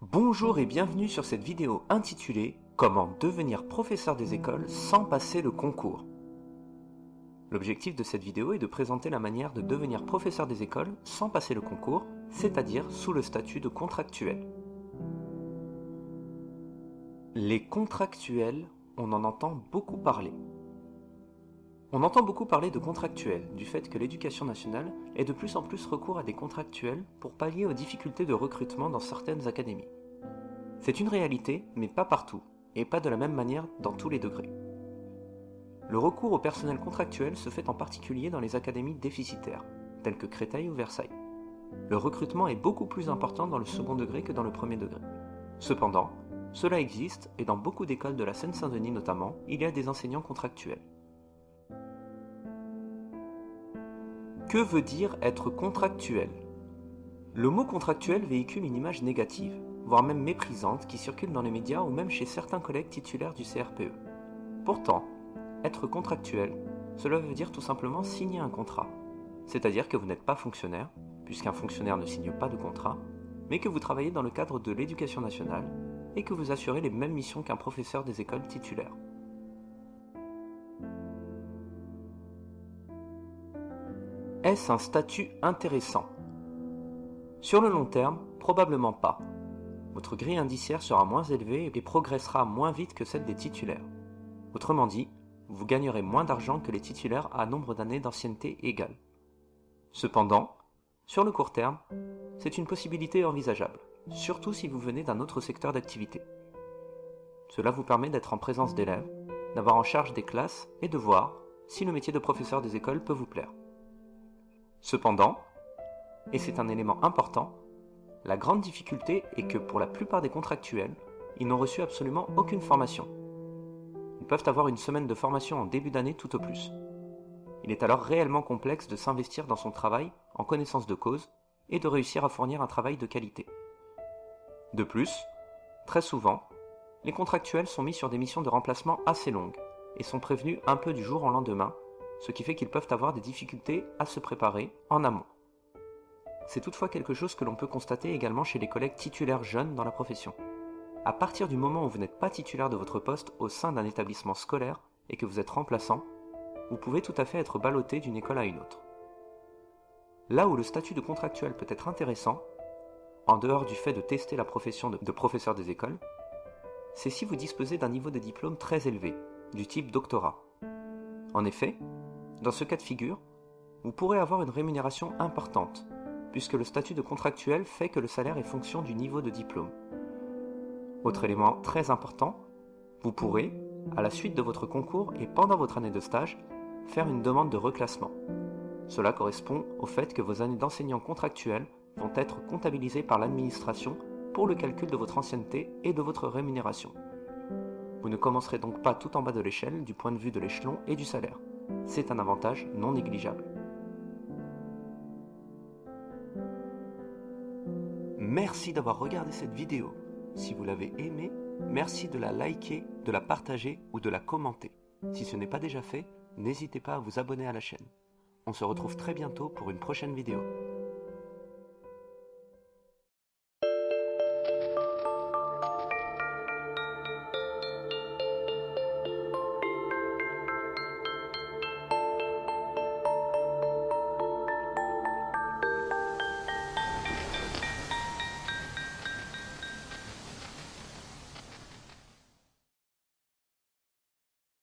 Bonjour et bienvenue sur cette vidéo intitulée « Comment devenir professeur des écoles sans passer le concours ». L'objectif de cette vidéo est de présenter la manière de devenir professeur des écoles sans passer le concours, c'est-à-dire sous le statut de contractuel. Les contractuels, on en entend beaucoup parler. On entend beaucoup parler de contractuels, du fait que l'éducation nationale ait de plus en plus recours à des contractuels pour pallier aux difficultés de recrutement dans certaines académies. C'est une réalité, mais pas partout, et pas de la même manière dans tous les degrés. Le recours au personnel contractuel se fait en particulier dans les académies déficitaires, telles que Créteil ou Versailles. Le recrutement est beaucoup plus important dans le second degré que dans le premier degré. Cependant, cela existe, et dans beaucoup d'écoles de la Seine-Saint-Denis notamment, il y a des enseignants contractuels. Que veut dire être contractuel ? Le mot contractuel véhicule une image négative, voire même méprisante, qui circule dans les médias ou même chez certains collègues titulaires du CRPE. Pourtant, être contractuel, cela veut dire tout simplement signer un contrat. C'est-à-dire que vous n'êtes pas fonctionnaire, puisqu'un fonctionnaire ne signe pas de contrat, mais que vous travaillez dans le cadre de l'éducation nationale et que vous assurez les mêmes missions qu'un professeur des écoles titulaires. Est-ce un statut intéressant ? Sur le long terme, probablement pas. Votre grille indiciaire sera moins élevée et progressera moins vite que celle des titulaires. Autrement dit, vous gagnerez moins d'argent que les titulaires à nombre d'années d'ancienneté égal. Cependant, sur le court terme, c'est une possibilité envisageable, surtout si vous venez d'un autre secteur d'activité. Cela vous permet d'être en présence d'élèves, d'avoir en charge des classes et de voir si le métier de professeur des écoles peut vous plaire. Cependant, et c'est un élément important, la grande difficulté est que pour la plupart des contractuels, ils n'ont reçu absolument aucune formation. Ils peuvent avoir une semaine de formation en début d'année tout au plus. Il est alors réellement complexe de s'investir dans son travail en connaissance de cause et de réussir à fournir un travail de qualité. De plus, très souvent, les contractuels sont mis sur des missions de remplacement assez longues et sont prévenus un peu du jour au lendemain, ce qui fait qu'ils peuvent avoir des difficultés à se préparer en amont. C'est toutefois quelque chose que l'on peut constater également chez les collègues titulaires jeunes dans la profession. À partir du moment où vous n'êtes pas titulaire de votre poste au sein d'un établissement scolaire et que vous êtes remplaçant, vous pouvez tout à fait être ballotté d'une école à une autre. Là où le statut de contractuel peut être intéressant, en dehors du fait de tester la profession de professeur des écoles, c'est si vous disposez d'un niveau de diplôme très élevé, du type doctorat. En effet, dans ce cas de figure, vous pourrez avoir une rémunération importante, puisque le statut de contractuel fait que le salaire est fonction du niveau de diplôme. Autre élément très important, vous pourrez, à la suite de votre concours et pendant votre année de stage, faire une demande de reclassement. Cela correspond au fait que vos années d'enseignant contractuel vont être comptabilisées par l'administration pour le calcul de votre ancienneté et de votre rémunération. Vous ne commencerez donc pas tout en bas de l'échelle du point de vue de l'échelon et du salaire. C'est un avantage non négligeable. Merci d'avoir regardé cette vidéo. Si vous l'avez aimée, merci de la liker, de la partager ou de la commenter. Si ce n'est pas déjà fait, n'hésitez pas à vous abonner à la chaîne. On se retrouve très bientôt pour une prochaine vidéo.